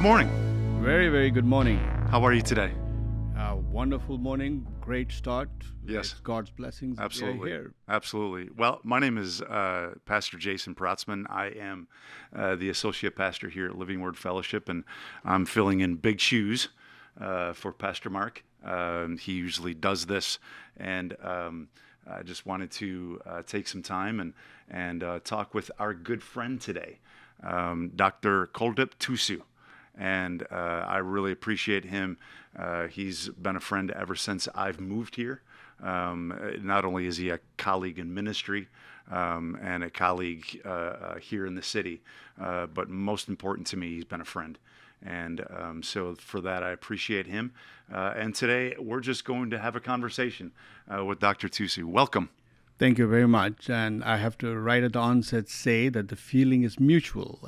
Good morning. Very, very good morning. How are you today? Wonderful morning. Great start. Yes. It's God's blessings. We are Absolutely. here. Absolutely. Well, my name is Pastor Jason Protzman. I am the associate pastor here at Living Word Fellowship, and I'm filling in big shoes for Pastor Mark. He usually does this, and I just wanted to take some time and talk with our good friend today, Dr. Kuldip Thusu. And I really appreciate him. He's been a friend ever since I've moved here. Not only is he a colleague in ministry and a colleague here in the city, but most important to me, he's been a friend. And so for that, I appreciate him. And today, we're just going to have a conversation with Dr. Thusu. Welcome. Thank you very much. And I have to right at the onset say that the feeling is mutual.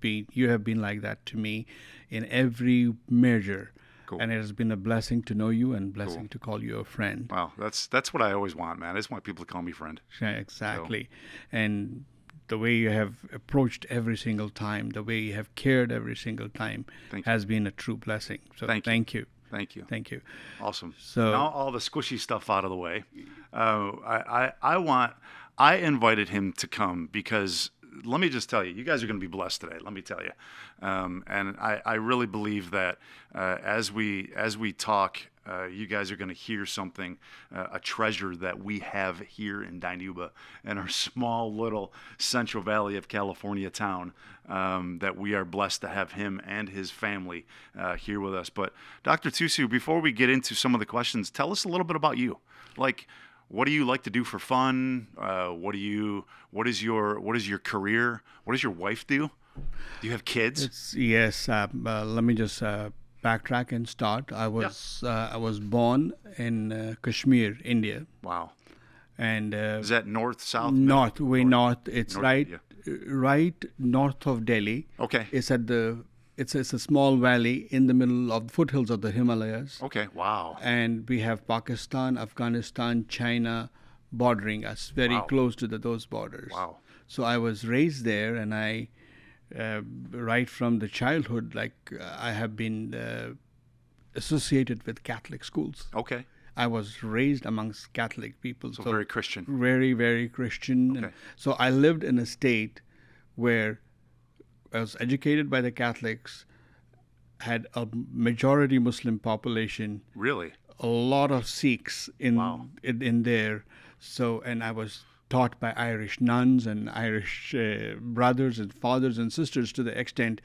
You have been like that to me in every measure. Cool. And it has been a blessing to know you and blessing Cool. to call you a friend. Wow, that's what I always want, man. I just want people to call me friend. Yeah, exactly. And the way you have approached every single time, the way you have cared every single time Thank you. has been a true blessing. So Thank you. thank you. Thank you. Thank you. Awesome. So- now all the squishy stuff out of the way. I invited him to come because let me just tell you, you guys are going to be blessed today. Let me tell you, and I really believe that as we talk, you guys are going to hear something, a treasure that we have here in Dinuba, in our small little Central Valley of California town, that we are blessed to have him and his family here with us. But Dr. Thusu, before we get into some of the questions, tell us a little bit about you. Like, what do you like to do for fun? What is your career? What does your wife do? Do you have kids? Yes. Let me just backtrack and start. I was born in Kashmir, India, Wow. and Is that north, south? north. North. It's North, right north of Delhi. Okay. It's a small valley in the middle of the foothills of the Himalayas. Okay. Wow. And we have Pakistan, Afghanistan, China bordering us, very Wow. close to those borders. Wow. So I was raised there, and I, right from the childhood, I have been associated with Catholic schools. Okay. I was raised amongst Catholic people. So very Christian. Very, very Christian. Okay. And so I lived in a state where I was educated by the Catholics, had a majority Muslim population, Really? a lot of Sikhs Wow. in there. So, and I was taught by Irish nuns and Irish brothers and fathers and sisters, to the extent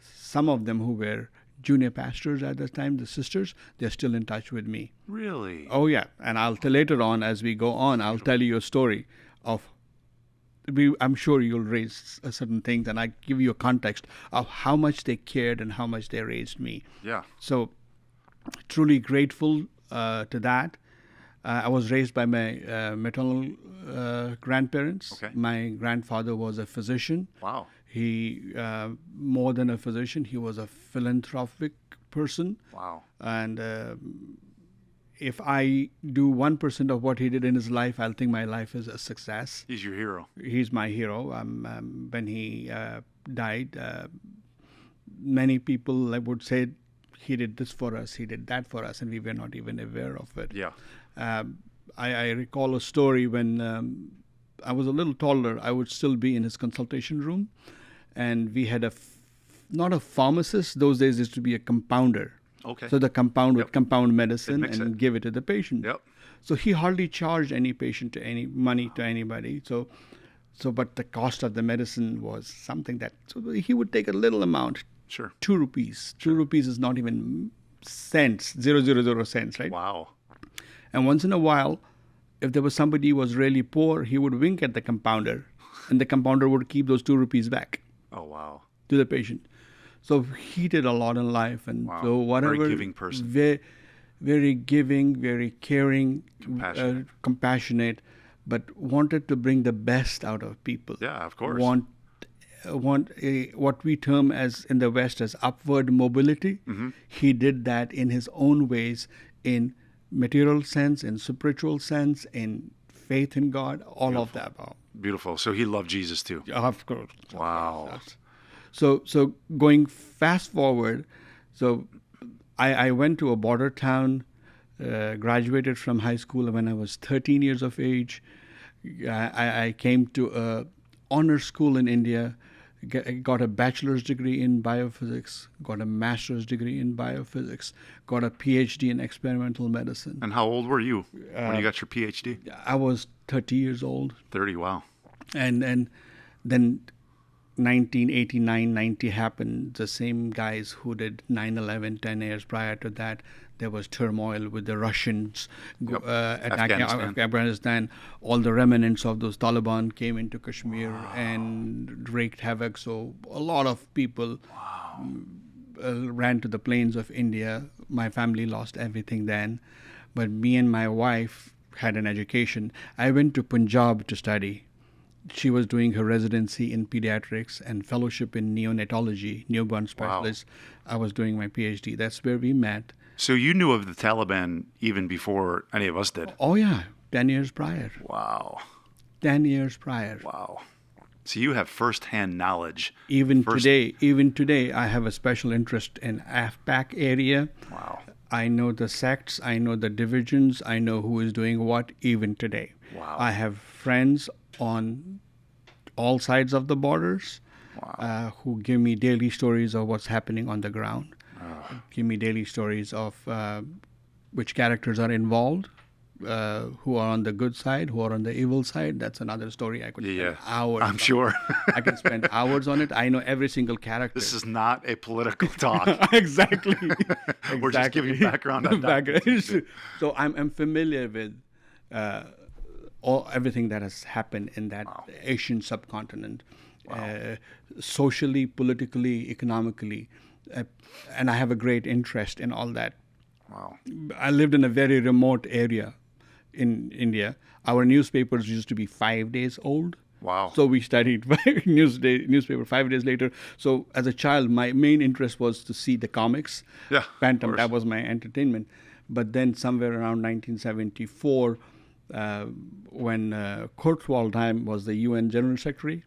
some of them who were junior pastors at the time, the sisters, they're still in touch with me. Really? Oh yeah, and I'll tell later on as we go on, I'll tell you a story of. I'm sure you'll raise certain things, and I give you a context of how much they cared and how much they raised me. Yeah. So, truly grateful to that. I was raised by my maternal grandparents. Okay. My grandfather was a physician. Wow. He, more than a physician, he was a philanthropic person. Wow. And if I do 1% of what he did in his life, I'll think my life is a success. He's your hero. He's my hero. When he died, many people would say, he did this for us, he did that for us, and we were not even aware of it. Yeah. I recall a story when I was a little taller, I would still be in his consultation room, and we had not a pharmacist, those days used to be a compounder. Okay. So the compound would Yep. compound medicine Mix and it. give it to the patient. Yep. So he hardly charged any patient any money to anybody. So but the cost of the medicine was something so he would take a little amount, Sure. 2 rupees. 2 rupees is not even cents, 000 cents, right? Wow. And once in a while, if there was somebody who was really poor, he would wink at the compounder, and the compounder would keep those 2 rupees back Oh, wow. to the patient. So he did a lot in life, and Wow. so whatever. Very giving person. Very giving, very caring, Compassionate. compassionate, but wanted to bring the best out of people. Yeah, of course. Want what we term as in the West as upward mobility. Mm-hmm. He did that in his own ways, in material sense, in spiritual sense, in faith in God, all of that. Beautiful. So he loved Jesus too. Of course. Wow. Yes. So going fast forward, so I went to a border town, graduated from high school when I was 13 years of age. I came to a honor school in India, got a bachelor's degree in biophysics, got a master's degree in biophysics, got a PhD in experimental medicine. And how old were you when you got your PhD? I was 30 years old. 30, wow. And then 1989, 90 happened. The same guys who did 9/11 10 years prior to that, there was turmoil with the Russians attacking Afghanistan. All the remnants of those Taliban came into Kashmir and wreaked havoc. So a lot of people ran to the plains of India. My family lost everything then. But me and my wife had an education. I went to Punjab to study. She was doing her residency in pediatrics and fellowship in neonatology, newborn specialist. I was doing my PhD. That's where we met. So you knew of the Taliban even before any of us did? Oh, yeah. 10 years prior. Wow. 10 years prior. Wow. So you have firsthand knowledge. Even today, I have a special interest in AFPAC area. Wow. I know the sects, I know the divisions, I know who is doing what even today. Wow. I have friends on all sides of the borders who give me daily stories of what's happening on the ground. Give me daily stories of which characters are involved, who are on the good side, who are on the evil side. That's another story I could spend hours I'm sure. I can spend hours on it. I know every single character. This is not a political talk. Exactly. We're just giving background on that. So I'm familiar with everything that has happened in that Asian subcontinent, socially, politically, economically, and I have a great interest in all that. Wow. I lived in a very remote area in India. Our newspapers used to be 5 days old. Wow. So we studied newspaper 5 days later. So as a child, my main interest was to see the comics. Yeah. Phantom, that was my entertainment. But then somewhere around 1974, when Kurt Waldheim was the UN General Secretary,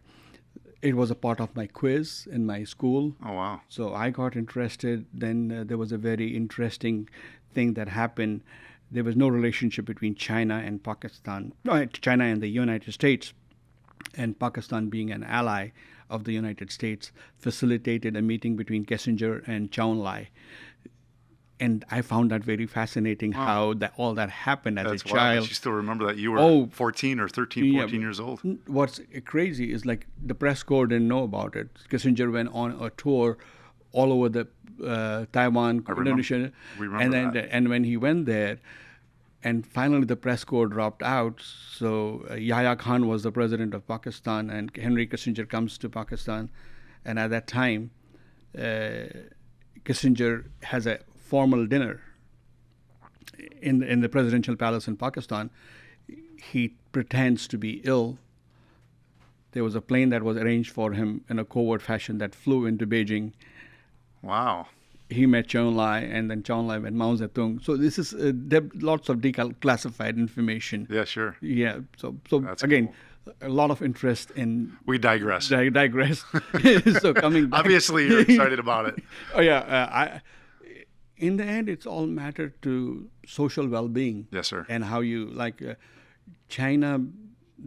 it was a part of my quiz in my school. Oh, wow. So I got interested. Then there was a very interesting thing that happened. There was no relationship between China and Pakistan, China and the United States. And Pakistan, being an ally of the United States, facilitated a meeting between Kissinger and Chou Enlai. And I found that very fascinating how all that happened as a child. You still remember that? You were 14 or 13, 14 years old. What's crazy is like the press corps didn't know about it. Kissinger went on a tour all over the Taiwan, Indonesia. And when he went there, and finally the press corps dropped out, so Yahya Khan was the president of Pakistan, and Henry Kissinger comes to Pakistan. And at that time, Kissinger has a formal dinner in the presidential palace in Pakistan. He pretends to be ill. There was a plane that was arranged for him in a covert fashion that flew into Beijing. Wow. He met Chou Enlai, and then Chou Enlai met Mao Zedong. So this is there are lots of declassified information. Yeah, sure. Yeah. So that's again, cool. A lot of interest in. We digress. Digress. So coming back. Obviously, you're excited about it. Oh yeah. In the end, it's all matter to social well-being. Yes, sir. And how you China.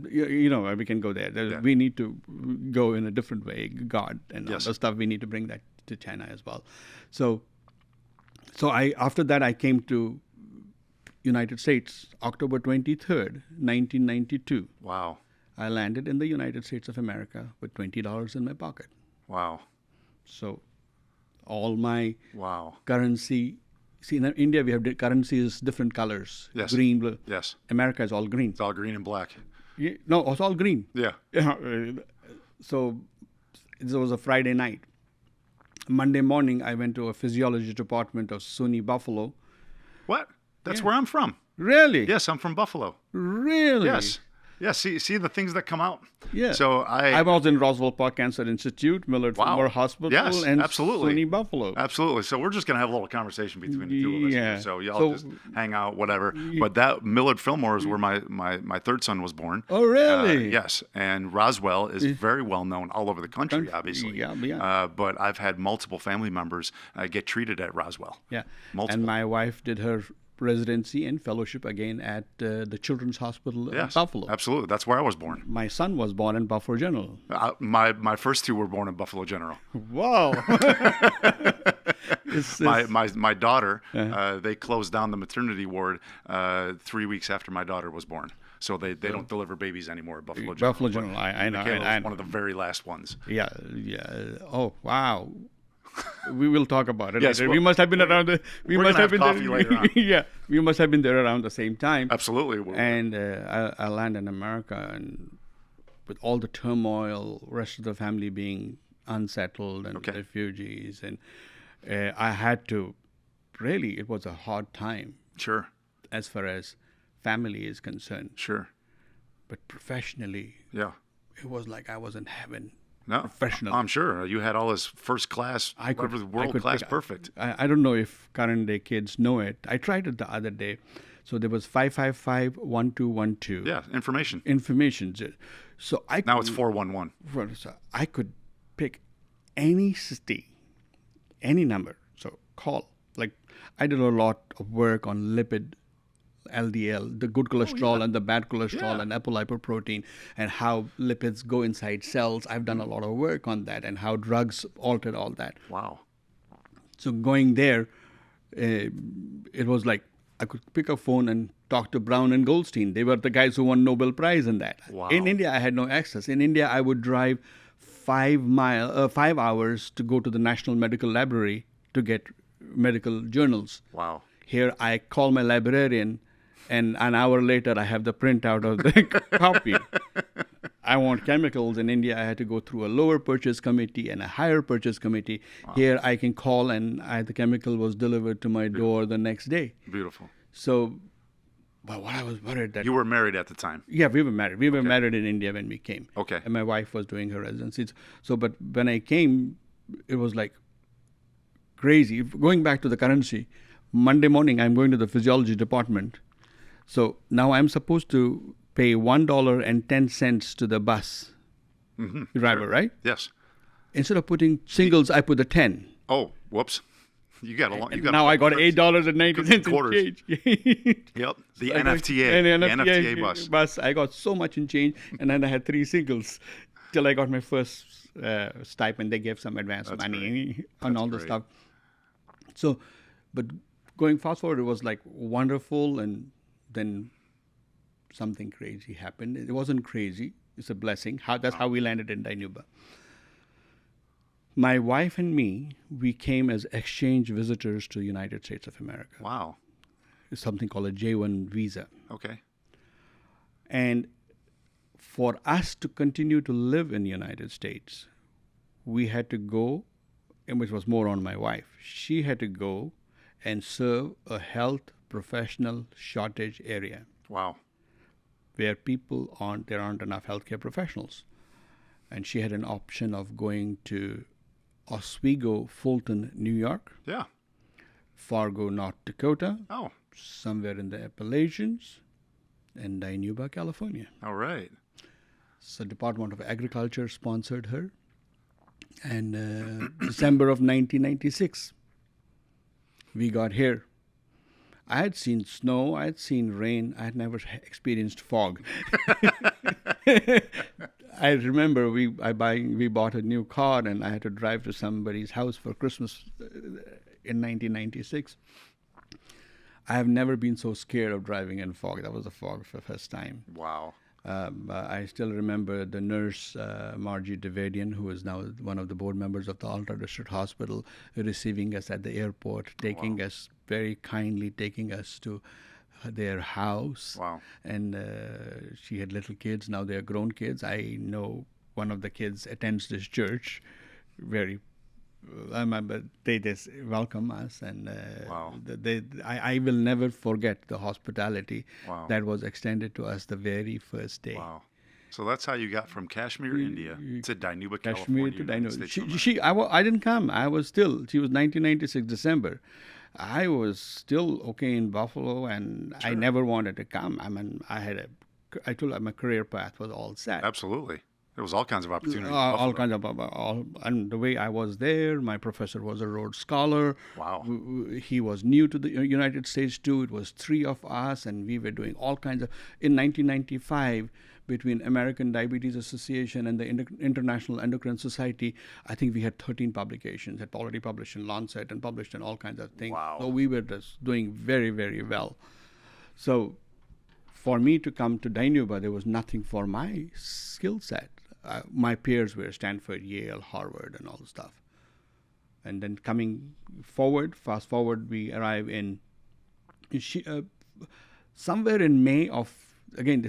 You know, we can go there. We need to go in a different way. God and all the stuff. We need to bring that to China as well. So after that I came to United States, October 23rd, 1992. Wow. I landed in the United States of America with $20 in my pocket. Wow. So all my currency. See, in India we have currency is different colors. Yes. Green, blue. Yes. America is all green. It's all green and black. No, it's all green. Yeah. So it was a Friday night. Monday morning, I went to a physiology department of SUNY Buffalo. What? That's where I'm from. Really? Yes, I'm from Buffalo. Really? Yes. Yeah, see the things that come out. Yeah. So I was in Roswell Park Cancer Institute, Millard Fillmore Hospital, Yes, and absolutely. SUNY Buffalo. Absolutely. So we're just going to have a little conversation between the two of us Yeah. here. So y'all So- just hang out, whatever. But that Millard Fillmore is where my third son was born. Oh, really? Yes. And Roswell is very well known all over the country, obviously. Yeah. But I've had multiple family members get treated at Roswell. Yeah. Multiple. And my wife did her residency and fellowship again at the Children's Hospital in Yes, Buffalo. absolutely. That's where I was born. My son was born in Buffalo General. My first two were born in Buffalo General. Wow. My daughter, they closed down the maternity ward 3 weeks after my daughter was born. So they don't deliver babies anymore at Buffalo General. Buffalo General, I know. Michaela was one of the very last ones. Yeah. Oh, wow. We will talk about it Yes, later. well, we must have been around the. We we're must gonna have been have coffee there. later on. Yeah, we must have been there around the same time. Absolutely. And I land in America, and with all the turmoil, rest of the family being unsettled and refugees, and I had to. Really, it was a hard time. Sure. As far as family is concerned. Sure. But professionally, yeah, it was like I was in heaven. No, professional. I'm sure you had all this first class, world class, perfect. I don't know if current day kids know it. I tried it the other day. So there was 555-1212. Yeah, information. So now it's 411. So I could pick any city, any number. So call. Like I did a lot of work on lipid. LDL, the good cholesterol and the bad cholesterol and apolipoprotein, and how lipids go inside cells. I've done a lot of work on that, and how drugs altered all that. Wow. So going there, it was like I could pick a phone and talk to Brown and Goldstein. They were the guys who won Nobel Prize in that. Wow. In India, I had no access. In India, I would drive 5 hours to go to the National Medical Library to get medical journals. Wow. Here, I call my librarian, and an hour later, I have the printout of the copy. I want chemicals. In India, I had to go through a lower purchase committee and a higher purchase committee. Wow. Here, I can call, and the chemical was delivered to my door the next day. Beautiful. So, but what I was worried that... You were married at the time? Yeah, we were married. We were married in India when we came. Okay. And my wife was doing her residency. So, but when I came, it was like crazy. Going back to the currency, Monday morning, I'm going to the physiology department. So now I'm supposed to pay $1.10 to the bus driver, right? Yes. Instead of putting singles, I put a 10. Oh, whoops. You got a long. Now I got $8.90 quarters. in change. Yep. The NFTA. The NFTA bus. I got so much in change, and then I had 3 singles till I got my first stipend. They gave some advance money on all the stuff. So, but going fast forward, it was like wonderful, and then something crazy happened. It wasn't crazy. It's a blessing. That's how we landed in Dinuba. My wife and me, we came as exchange visitors to the United States of America. Wow. It's something called a J-1 visa. Okay. And for us to continue to live in the United States, we had to go, and which was more on my wife. She had to go and serve a health professional shortage area. Wow. Where there aren't enough healthcare professionals. And she had an option of going to Oswego, Fulton, New York. Yeah. Fargo, North Dakota. Oh. Somewhere in the Appalachians. And Dinuba, California. All right. So Department of Agriculture sponsored her. And December of 1996, we got here. I had seen snow, I had seen rain, I had never experienced fog. I remember we bought a new car, and I had to drive to somebody's house for Christmas in 1996. I have never been so scared of driving in fog. That was the fog for the first time. Wow. I still remember the nurse, Margie Davadian, who is now one of the board members of the Alta District Hospital, receiving us at the airport, taking us very kindly, taking us to their house. Wow. And she had little kids. Now they're grown kids. I know one of the kids attends this church, very I remember they just welcome us, and Wow. I will never forget the hospitality Wow. that was extended to us the very first day. Wow. So that's how you got from Kashmir, India, to Dinuba, Kashmir California, to United Dino. States of America. I didn't come. I was still. She was 1996 December. I was still okay in Buffalo, and I Sure. never wanted to come. I mean, I told her my career path was all set. Absolutely. There was all kinds of opportunities. in All Buffalo. kinds of and the way I was there, my professor was a Rhodes Scholar. Wow. He was new to the United States too. It was three of us, and we were doing all kinds of. In 1995, between American Diabetes Association and the International Endocrine Society, I think we had 13 publications. Had already published in Lancet and published in all kinds of things. Wow. So we were just doing very, very well. So for me to come to Dinuba, there was nothing for my skill set. My peers were Stanford, Yale, Harvard, and all the stuff. And then fast forward, we arrive in somewhere in May of, again,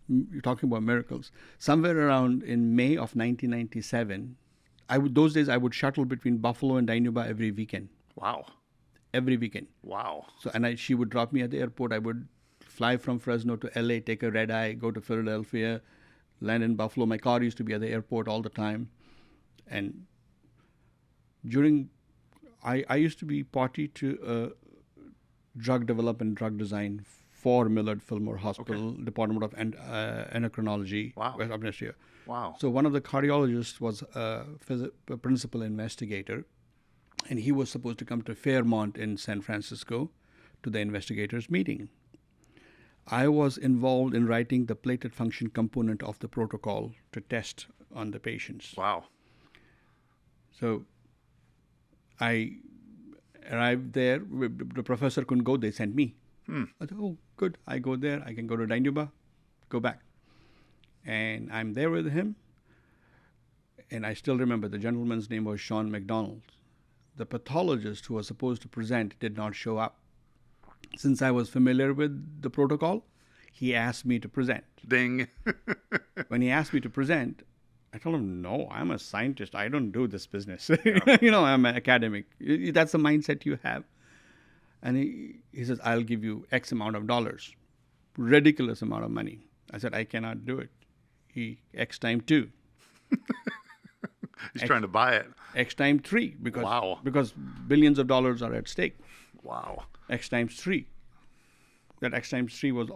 you're talking about miracles, somewhere around in May of 1997, those days I would shuttle between Buffalo and Dinuba every weekend. Wow. Every weekend. Wow. So, and she would drop me at the airport. I would fly from Fresno to LA, take a red eye, go to Philadelphia, land in Buffalo. My car used to be at the airport all the time. And I used to be party to drug development, drug design for Millard Fillmore Hospital, Department of Endocrinology, Wow. West Upstate. Wow. So one of the cardiologists was a principal investigator, and he was supposed to come to Fairmont in San Francisco to the investigators' meeting. I was involved in writing the platelet function component of the protocol to test on the patients. Wow. So I arrived there. The professor couldn't go. They sent me. I thought, oh, good. I go there. I can go to Dinuba, go back. And I'm there with him. And I still remember the gentleman's name was Sean McDonald. The pathologist who was supposed to present did not show up. Since I was familiar with the protocol, he asked me to present. Ding. When he asked me to present, I told him, no, I'm a scientist. I don't do this business. Yeah. I'm an academic. That's the mindset you have. And he says, I'll give you X amount of dollars, ridiculous amount of money. I said, I cannot do it. X times 2. He's trying to buy it. X times 3, Wow. because billions of dollars are at stake. Wow. X times 3. That X times 3 was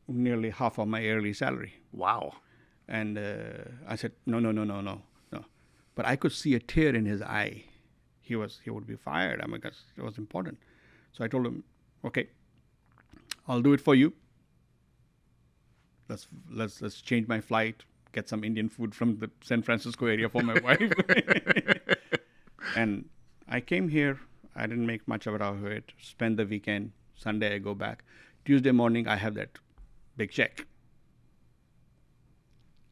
nearly half of my yearly salary. Wow. And I said, no. But I could see a tear in his eye. He would be fired. I mean, because it was important. So I told him, okay, I'll do it for you. Let's change my flight, get some Indian food from the San Francisco area for my wife. And I came here. I didn't make much of it. Spend the weekend. Sunday I go back. Tuesday morning I have that big check.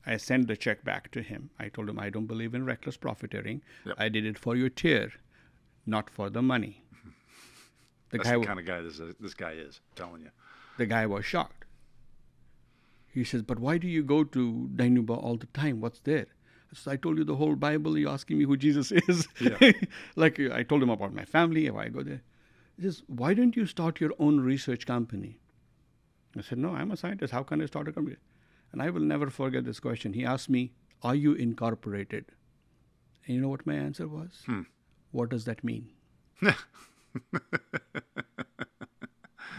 I sent the check back to him. I told him I don't believe in reckless profiteering. Yep. I did it for your tear, not for the money. That's the kind of guy this guy is, I'm telling you. The guy was shocked. He says, but why do you go to Dinuba all the time? What's there? So I told you the whole Bible. You're asking me who Jesus is. Yeah. Like I told him about my family, why I go there. He says, why don't you start your own research company? I said, no, I'm a scientist. How can I start a company? And I will never forget this question. He asked me, are you incorporated? And you know what my answer was? What does that mean?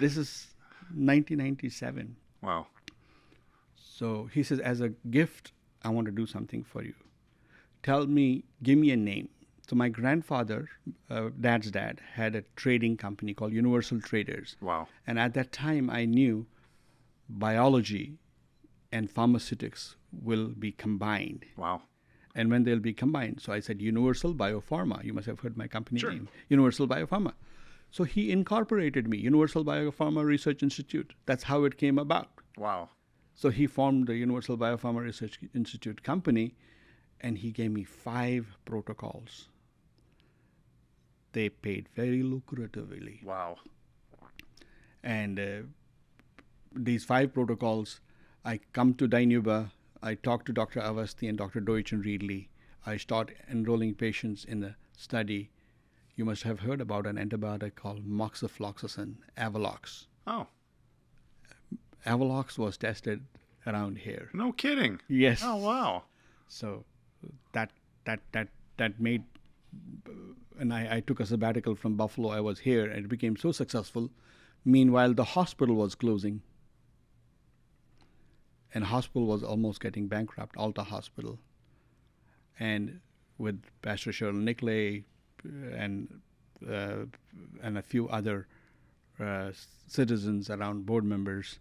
This is 1997. Wow. So he says, as a gift, I want to do something for you. Give me a name. So my grandfather, dad's dad, had a trading company called Universal Traders. Wow. And at that time, I knew biology and pharmaceutics will be combined. Wow. And when they'll be combined, so I said Universal Biopharma. You must have heard my company Sure. name, Universal Biopharma. So he incorporated me, Universal Biopharma Research Institute. That's how it came about. Wow. So he formed the Universal Biopharma Research Institute company, and he gave me 5 protocols. They paid very lucratively. Wow. And these 5 protocols, I come to Dinuba, I talk to Dr. Avasti and Dr. Deutsch and Reedley. I start enrolling patients in the study. You must have heard about an antibiotic called moxifloxacin, Avalox. Oh, Avalox was tested around here. no kidding. Yes. Oh, wow. So that made, and I took a sabbatical from Buffalo. I was here, and it became so successful. Meanwhile, the hospital was closing, and hospital was almost getting bankrupt, Alta Hospital. And with Pastor Cheryl Nicklay and a few other citizens around, board members,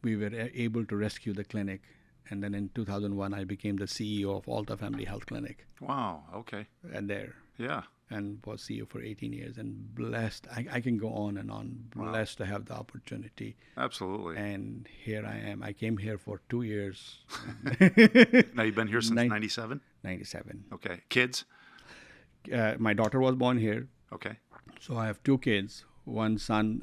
we were able to rescue the clinic. And then in 2001, I became the CEO of Alta Family Health Clinic. Wow. Okay. And there. Yeah. And was CEO for 18 years, and blessed. I can go on and on. Blessed to have the opportunity. Absolutely. And here I am. I came here for 2 years. Now you've been here since 97? 97. Okay. Kids? My daughter was born here. Okay. So I have 2 kids. One son,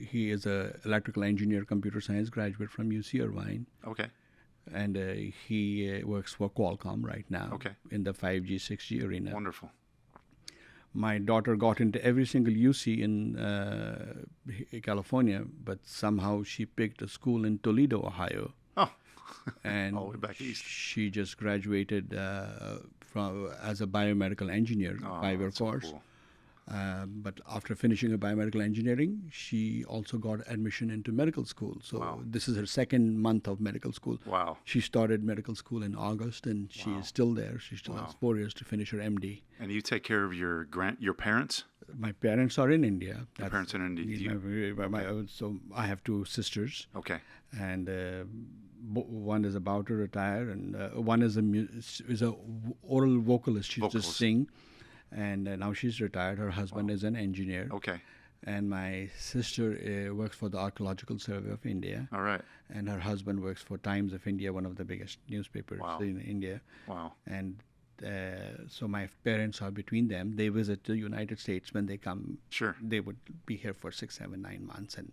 he is an electrical engineer, computer science graduate from UC Irvine. Okay. And he works for Qualcomm right now. Okay. In the 5G, 6G arena. Wonderful. My daughter got into every single UC in California, but somehow she picked a school in Toledo, Ohio. Oh. And all the way back east. She just graduated as a biomedical engineer, 5-year course. Cool. But after finishing her biomedical engineering, she also got admission into medical school. So this is her second month of medical school. Wow. She started medical school in August, and she is still there. She still has 4 years to finish her MD. And you take care of your parents? My parents are in India. Your parents are in India. So I have 2 sisters. Okay. And one is about to retire, and one is a oral vocalist. She just sing. And now she's retired. Her husband is an engineer. Okay. And my sister works for the Archaeological Survey of India. All right. And her husband works for Times of India, one of the biggest newspapers in India. Wow. And so my parents are between them. They visit the United States when they come. Sure. They would be here for 6, 7, 9 months. And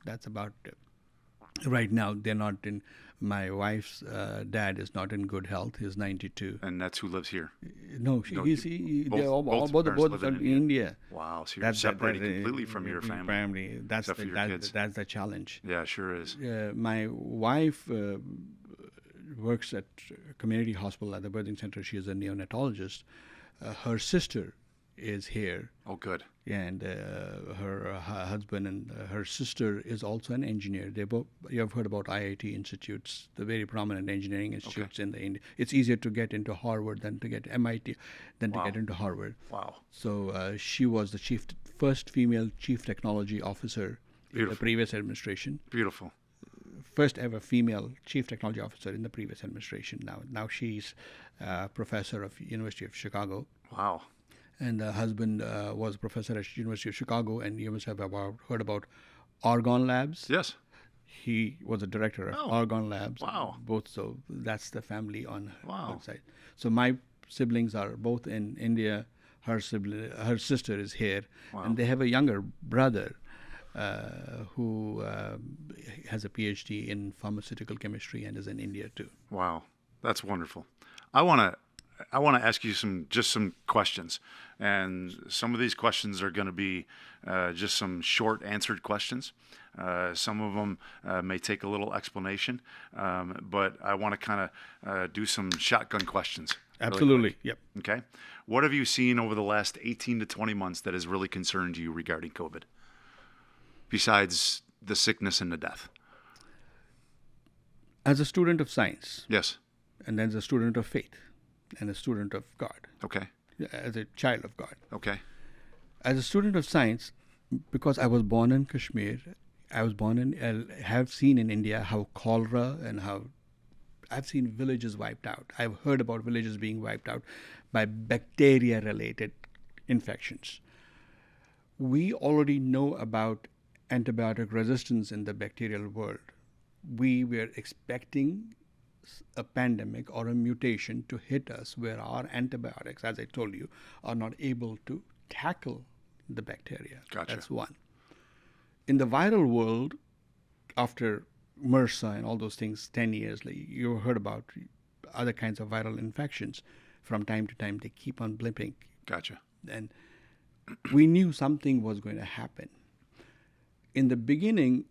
that's about right now. They're not in. My wife's dad is not in good health. He's 92. And that's who lives here? No, they're all both are in India. Wow, so you're separated completely from your family. That's the challenge. Yeah, sure is. My wife works at a community hospital at the birthing center. She is a neonatologist. Her sister is here. Oh, good. And her husband and her sister is also an engineer. You have heard about IIT institutes, the very prominent engineering institutes in the India. It's easier to get into Harvard than to get MIT than to get into Harvard. Wow. So she was the first female chief technology officer in the previous administration. Beautiful. First ever female chief technology officer in the previous administration. Now she's a professor of University of Chicago. Wow. And the husband was a professor at University of Chicago, and you must have heard about Argonne Labs. Yes. He was a director of Argonne Labs. Wow. Both, so that's the family on her side. So my siblings are both in India. Her sister is here, and they have a younger brother who has a PhD in pharmaceutical chemistry and is in India too. Wow, that's wonderful. I want to ask you some questions, and some of these questions are going to be just some short answered questions. Some of them may take a little explanation, but I want to kind of do some shotgun questions. Absolutely. Yep. Okay. What have you seen over the last 18 to 20 months that has really concerned you regarding COVID, besides the sickness and the death? As a student of science. Yes. And as a student of faith. And a student of God. Okay. As a child of God. Okay. As a student of science, because I was born in Kashmir, have seen in India how cholera and how I've seen villages wiped out. I've heard about villages being wiped out by bacteria-related infections. We already know about antibiotic resistance in the bacterial world. We were expecting a pandemic or a mutation to hit us where our antibiotics, as I told you, are not able to tackle the bacteria. Gotcha. That's one. In the viral world, after MRSA and all those things 10 years, you heard about other kinds of viral infections. From time to time, they keep on blipping. Gotcha. And we knew something was going to happen. In the beginning,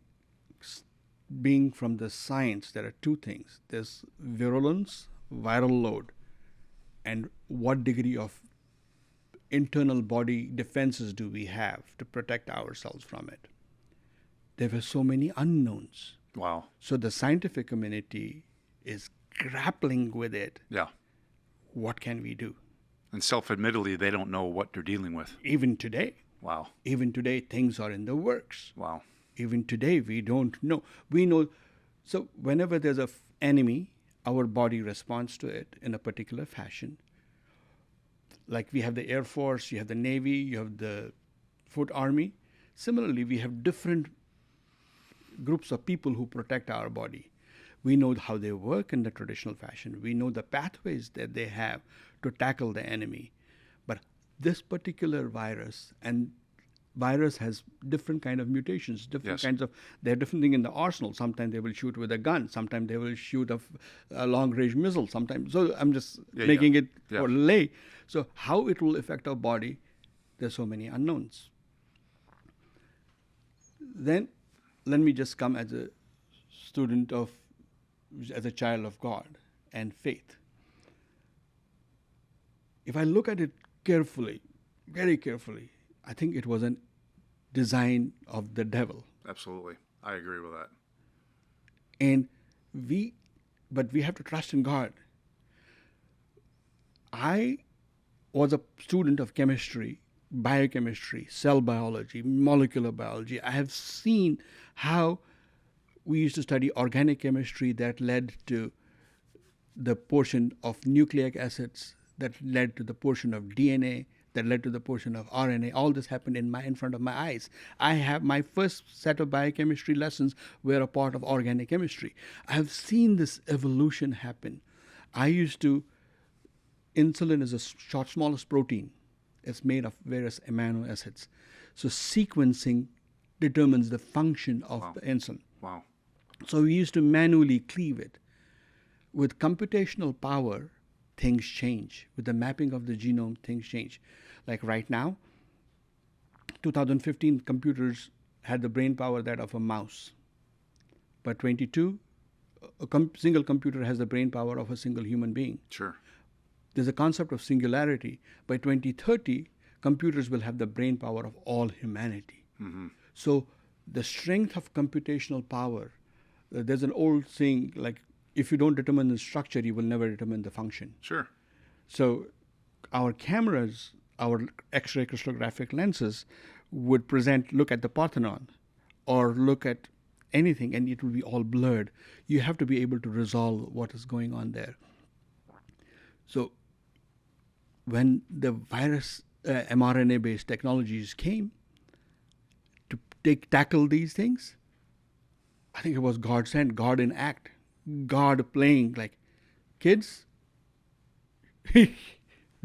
being from the science, there are two things. There's virulence, viral load, and what degree of internal body defenses do we have to protect ourselves from it. There were so many unknowns. Wow. So the scientific community is grappling with it. Yeah. What can we do? And self-admittedly, they don't know what they're dealing with. Even today. Wow. Even today, things are in the works. Wow. Even today, we don't know. We know. So whenever there's an enemy, our body responds to it in a particular fashion. Like we have the Air Force, you have the Navy, you have the Foot Army. Similarly, we have different groups of people who protect our body. We know how they work in the traditional fashion. We know the pathways that they have to tackle the enemy. But this particular virus, and virus has different kind of mutations, different kinds of, they have different things in the arsenal. Sometimes they will shoot with a gun. Sometimes they will shoot a long-range missile. Sometimes, so I'm just making it for lay. So how it will affect our body, there's so many unknowns. Then let me just come as a student of, as a child of God and faith. If I look at it carefully, very carefully, I think it was a design of the devil. Absolutely. I agree with that. And but we have to trust in God. I was a student of chemistry, biochemistry, cell biology, molecular biology. I have seen how we used to study organic chemistry that led to the portion of nucleic acids, that led to the portion of DNA, that led to the portion of RNA. All this happened in front of my eyes. I have my first set of biochemistry lessons were a part of organic chemistry. I have seen this evolution happen. Insulin is the smallest protein. It's made of various amino acids. So sequencing determines the function of the insulin. Wow. So we used to manually cleave it. With computational power, things change. With the mapping of the genome, things change. Like right now, 2015 computers had the brain power that of a mouse. By 22, a single computer has the brain power of a single human being. Sure. There's a concept of singularity. By 2030, computers will have the brain power of all humanity. Mm-hmm. So the strength of computational power, there's an old saying, like, if you don't determine the structure, you will never determine the function. Sure. So our cameras, our X-ray crystallographic lenses would look at the Parthenon or look at anything, and it will be all blurred. You have to be able to resolve what is going on there. So when the virus, mRNA-based technologies came to tackle these things, I think it was God sent, God in act, God playing like, kids,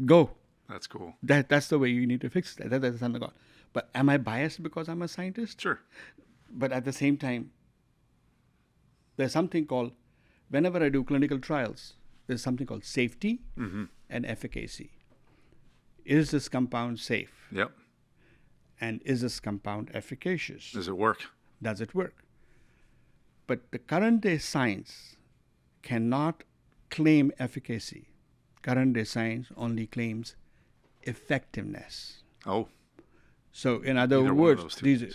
go. That's cool. That's the way you need to fix that. That's the Son of God. But am I biased because I'm a scientist? Sure. But at the same time, there's something called, whenever I do clinical trials, there's something called safety and efficacy. Is this compound safe? Yep. And is this compound efficacious? Does it work? Does it work? But the current day science cannot claim efficacy. Current day science only claims effectiveness. Oh. So in other Either words, the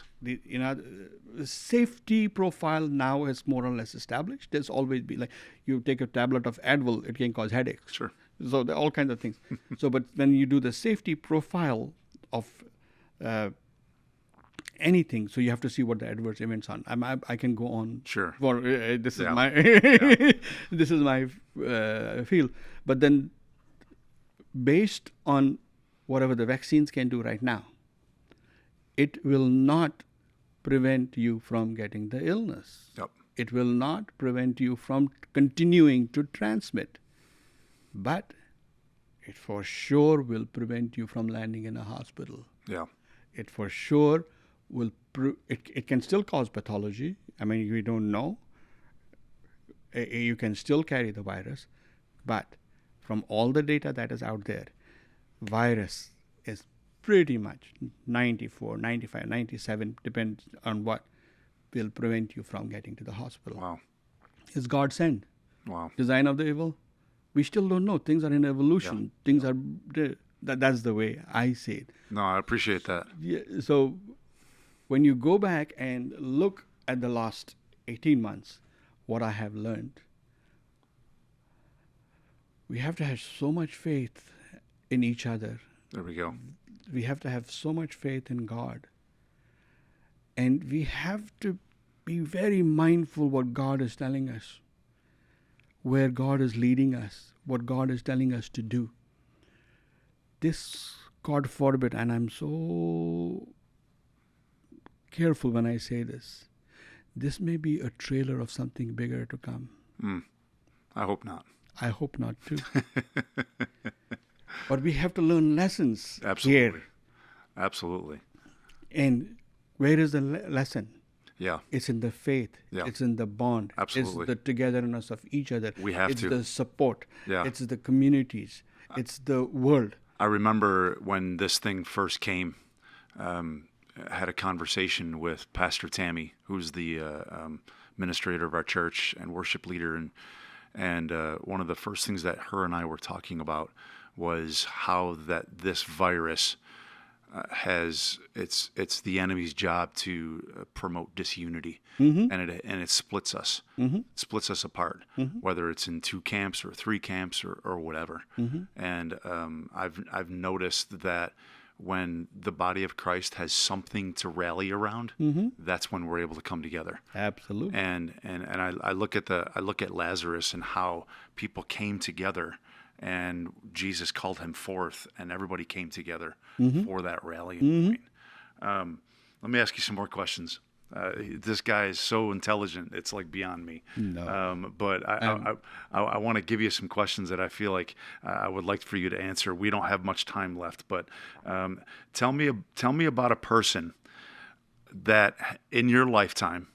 safety profile now is more or less established. There's always been, like, you take a tablet of Advil, it can cause headaches. Sure. So there are all kinds of things. So, but when you do the safety profile of anything, so you have to see what the adverse events are. I can go on. Sure. For this is my this is my field. But then, based on whatever the vaccines can do right now, it will not prevent you from getting the illness. Yep. It will not prevent you from continuing to transmit. But it for sure will prevent you from landing in a hospital. Yeah. It for sure will, it can still cause pathology. I mean, we don't know. You can still carry the virus. But from all the data that is out there, virus is pretty much 94, 95, 97, depends on what will prevent you from getting to the hospital. Wow. Is God sent? Wow. Design of the evil? We still don't know. Things are in evolution. Yeah. Things are, that's the way I see it. No, I appreciate that. Yeah, so when you go back and look at the last 18 months, what I have learned, we have to have so much faith in each other. There we go. We have to have so much faith in God. And we have to be very mindful what God is telling us, where God is leading us, what God is telling us to do. This, God forbid, and I'm so careful when I say this may be a trailer of something bigger to come. I hope not. I hope not too. But we have to learn lessons Absolutely. here. Absolutely. And where is the lesson? Yeah. It's in the faith. Yeah. It's in the bond. Absolutely. It's the togetherness of each other. We have it's to. the support. Yeah. It's the communities. It's the world. I remember when this thing first came, I had a conversation with Pastor Tammy, who's the administrator of our church and worship leader, and one of the first things that her and I were talking about was how that this virus it's the enemy's job to promote disunity, and it splits us, splits us apart, whether it's in 2 camps or 3 camps or whatever. And I've noticed that when the body of Christ has something to rally around, that's when we're able to come together. Absolutely. And I look at Lazarus and how people came together, and Jesus called him forth, and everybody came together for that rallying point. Let me ask you some more questions. This guy is so intelligent; it's like beyond me. No. But I want to give you some questions that I feel like I would like for you to answer. We don't have much time left, but tell me about a person that in your lifetime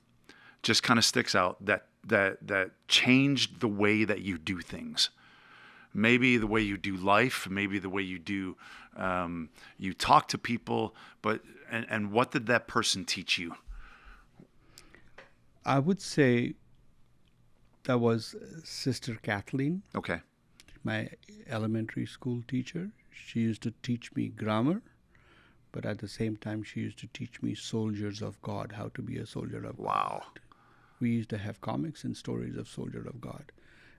just kind of sticks out that changed the way that you do things. Maybe the way you do life, maybe the way you do you talk to people, and what did that person teach you? I would say that was Sister Kathleen, Okay. my elementary school teacher. She used to teach me grammar, but at the same time, she used to teach me soldiers of God, how to be a soldier of Wow. God. We used to have comics and stories of soldier of God.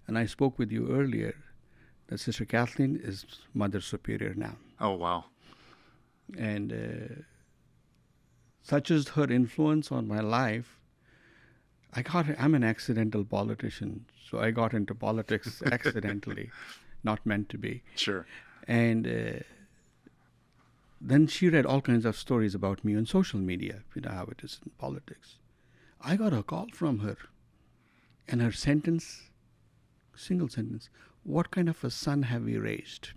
And I spoke with you earlier that Sister Kathleen is Mother Superior now. Oh, wow. And such is her influence on my life. I'm an accidental politician, so I got into politics accidentally, not meant to be. Sure. And then she read all kinds of stories about me on social media, you know how it is in politics. I got a call from her, and her sentence, single sentence, "What kind of a son have we raised?"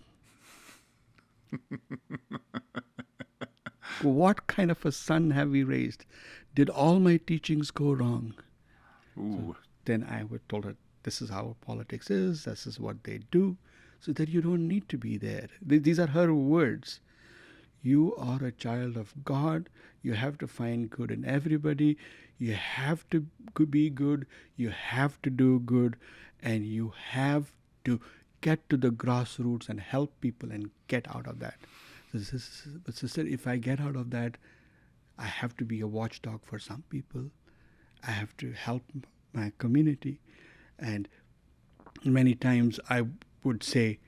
What kind of a son have we raised? Did all my teachings go wrong? Ooh. So then I would told her, this is how politics is, this is what they do, so that you don't need to be there. These are her words. You are a child of God. You have to find good in everybody. You have to be good. You have to do good. And you have to get to the grassroots and help people and get out of that. But sister, if I get out of that, I have to be a watchdog for some people. I have to help my community. And many times I would say,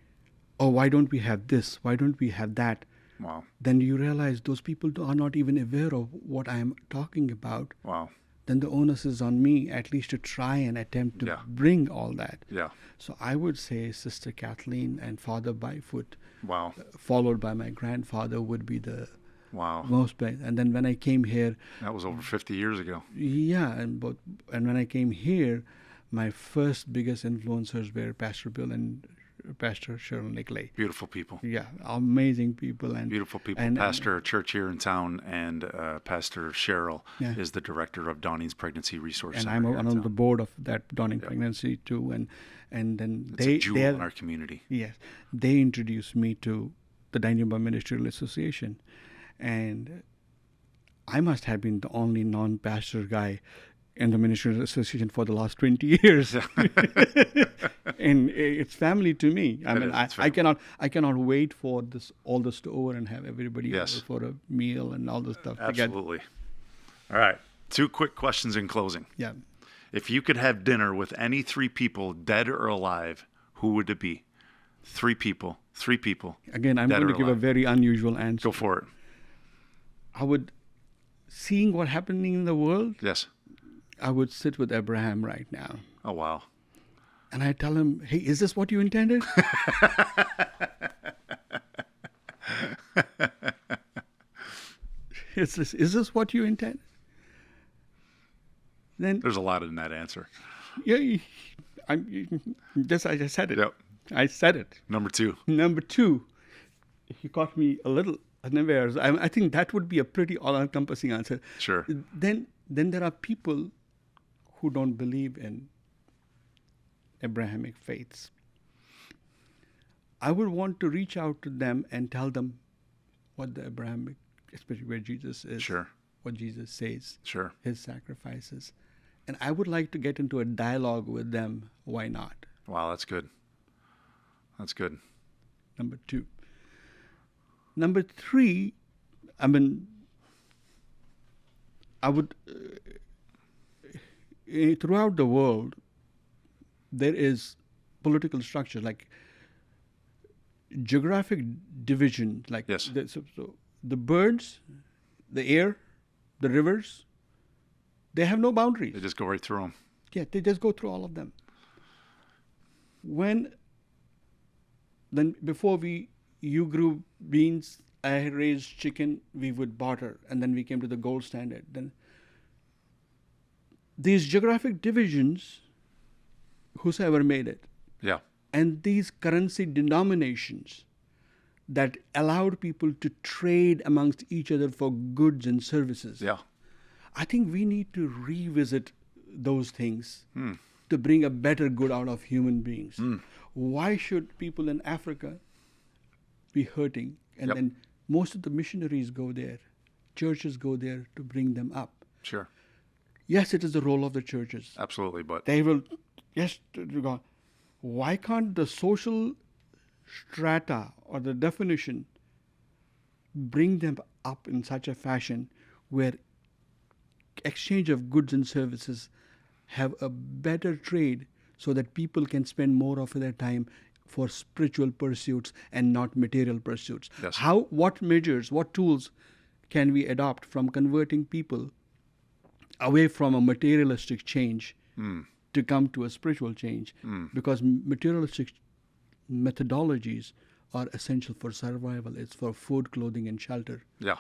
oh, why don't we have this? Why don't we have that? Wow. Then you realize those people are not even aware of what I am talking about. Wow. Then the onus is on me at least to try and attempt to bring all that. Yeah. So I would say Sister Kathleen and Father Byfoot, Wow. followed by my grandfather, would be the Wow. most. And then when I came here, That was over 50 years ago. yeah, and when I came here, my first biggest influencers were Pastor Bill and Pastor Cheryl Nickley. Beautiful people. Yeah, amazing people. And Beautiful people. And, Pastor, a church here in town, and Pastor Cheryl Yeah. is the director of Dawning's Pregnancy Resource and Center. I'm here in on town. the board of that Dawning Pregnancy too. And then It's a jewel in our community. Yes, they introduced me to the Danube Ministerial Association. And I must have been the only non-pastor guy in the Ministerial Association for the last 20 years. And it's family to me. I mean, I cannot wait for all this to over and have everybody over for a meal and all this stuff. Absolutely. All right. 2 quick questions in closing. Yeah. If you could have dinner with any 3 people, dead or alive, who would it be? 3 people. 3 people. Again, I'm going to give a very unusual answer. Go for it. I would, seeing what happening in the world, Yes. I would sit with Abraham right now. Oh, wow. And I tell him, hey, is this what you intended? Is this what you intended? Then there's a lot in that answer. Yeah, I just said it. Yep. I said it. Number 2. Number 2, he caught me a little unawares. I think that would be a pretty all-encompassing answer. Sure. Then there are people who don't believe in Abrahamic faiths. I would want to reach out to them and tell them what the Abrahamic, especially where Jesus is, Sure. what Jesus says, Sure. his sacrifices. And I would like to get into a dialogue with them. Why not? Wow, that's good. That's good. Number 2. Number 3, I mean, I would, throughout the world, there is political structure, like geographic division, like Yes. so the birds, the air, the rivers, they have no boundaries. They just go right through them. Yeah, they just go through all of them. Then before you grew beans, I raised chicken, we would barter, and then we came to the gold standard. Then these geographic divisions, whosoever made it, Yeah. and these currency denominations that allowed people to trade amongst each other for goods and services. Yeah. I think we need to revisit those things to bring a better good out of human beings. Why should people in Africa be hurting? And then most of the missionaries go there. Churches go there to bring them up. Sure. Yes, it is the role of the churches. Absolutely, but They will, yes, why can't the social strata or the definition bring them up in such a fashion where exchange of goods and services have a better trade so that people can spend more of their time for spiritual pursuits and not material pursuits? Yes. What measures, what tools can we adopt from converting people away from a materialistic change to come to a spiritual change? Because materialistic methodologies are essential for survival. It's for food, clothing, and shelter. yeah.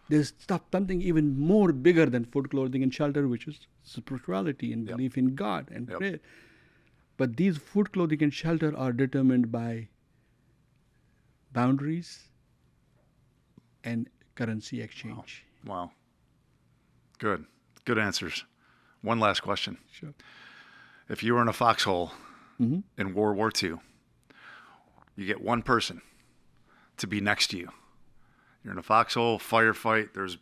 There's something even more bigger than food, clothing, and shelter, which is spirituality and belief in God and prayer. But these food, clothing, and shelter are determined by boundaries and currency exchange. Wow. Good. Good answers. One last question. Sure. If you were in a foxhole in World War II, you get one person to be next to you. You're in a foxhole, firefight, there's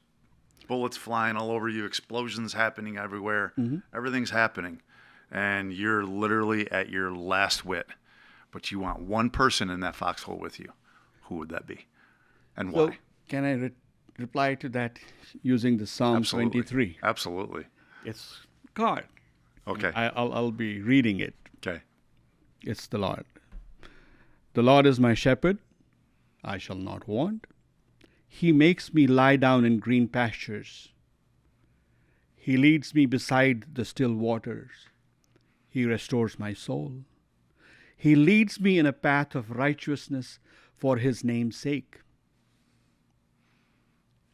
bullets flying all over you, explosions happening everywhere, everything's happening, and you're literally at your last wit. But you want one person in that foxhole with you. Who would that be? And why? So, can I reply to that using the Psalm Absolutely. 23? Absolutely. It's God. Okay. I'll be reading it. Okay. It's the Lord. The Lord is my shepherd, I shall not want. He makes me lie down in green pastures. He leads me beside the still waters. He restores my soul. He leads me in a path of righteousness for his name's sake.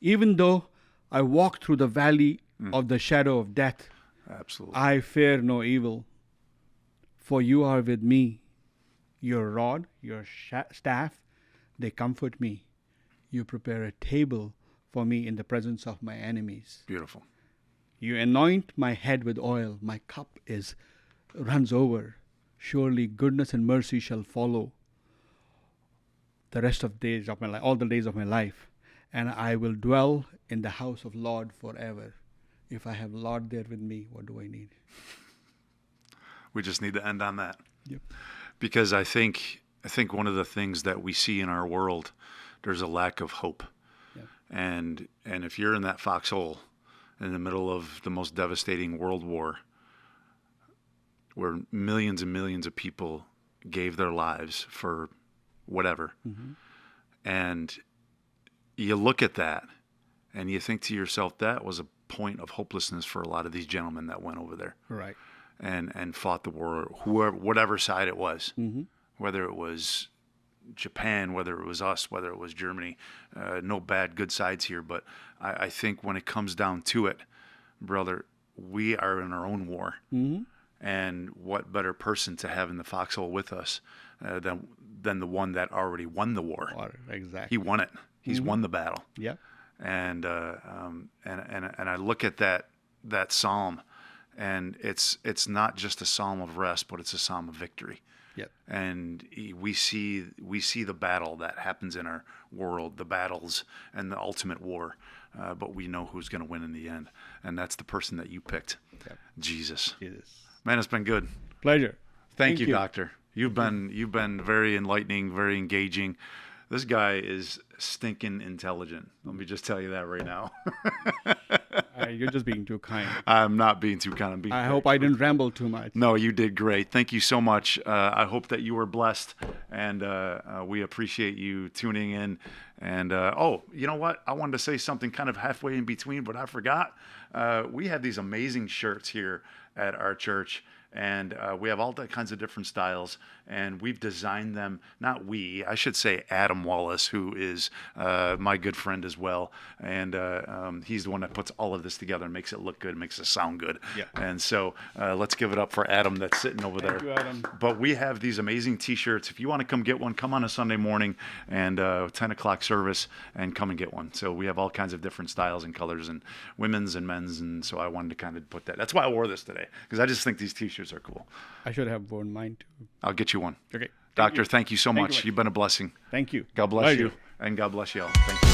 Even though I walk through the valley of the shadow of death, Absolutely. I fear no evil, for you are with me. Your rod, your staff, they comfort me. You prepare a table for me in the presence of my enemies. Beautiful. You anoint my head with oil. My cup runs over. Surely goodness and mercy shall follow the rest of days of my life, all the days of my life, and I will dwell in the house of Lord forever. If I have Lord there with me, what do I need? We just need to end on that. Yep. Because I think one of the things that we see in our world, there's a lack of hope. Yep. And if you're in that foxhole in the middle of the most devastating world war, where millions and millions of people gave their lives for whatever, and you look at that and you think to yourself, that was a point of hopelessness for a lot of these gentlemen that went over there. Right. And fought the war, whatever side it was, whether it was Japan, whether it was us, whether it was Germany. No bad, good sides here, but I think when it comes down to it, brother, we are in our own war. And what better person to have in the foxhole with us than the one that already won the war? Exactly. He won it. He's won the battle. Yeah. And I look at that psalm. And it's not just a psalm of rest, but it's a psalm of victory. Yep. And we see the battle that happens in our world, the battles and the ultimate war, but we know who's going to win in the end, and that's the person that you picked, Jesus. Man, it's been good. Pleasure. Thank you, Doctor. You've been very enlightening, very engaging. This guy is stinking intelligent. Let me just tell you that right now. You're just being too kind. I'm not being too kind. I hope I didn't ramble too much. No, you did great. Thank you so much. I hope that you were blessed, and we appreciate you tuning in. And you know what? I wanted to say something kind of halfway in between, but I forgot. We have these amazing shirts here at our church. And we have all kinds of different styles, and we've designed them. Not we, I should say Adam Wallace, who is my good friend as well. And he's the one that puts all of this together and makes it look good, makes it sound good. Yeah. And so let's give it up for Adam that's sitting over there. Thank you, Adam. But we have these amazing T-shirts. If you want to come get one, come on a Sunday morning and 10 o'clock service and come and get one. So we have all kinds of different styles and colors, and women's and men's. And so I wanted to kind of put that. That's why I wore this today, because I just think these T-shirts are cool. I should have worn mine too. I'll get you one. Okay. Doctor, thank you so much. Thank you. You've been a blessing. Thank you. God bless Pleasure. you. And God bless you all. Thank you.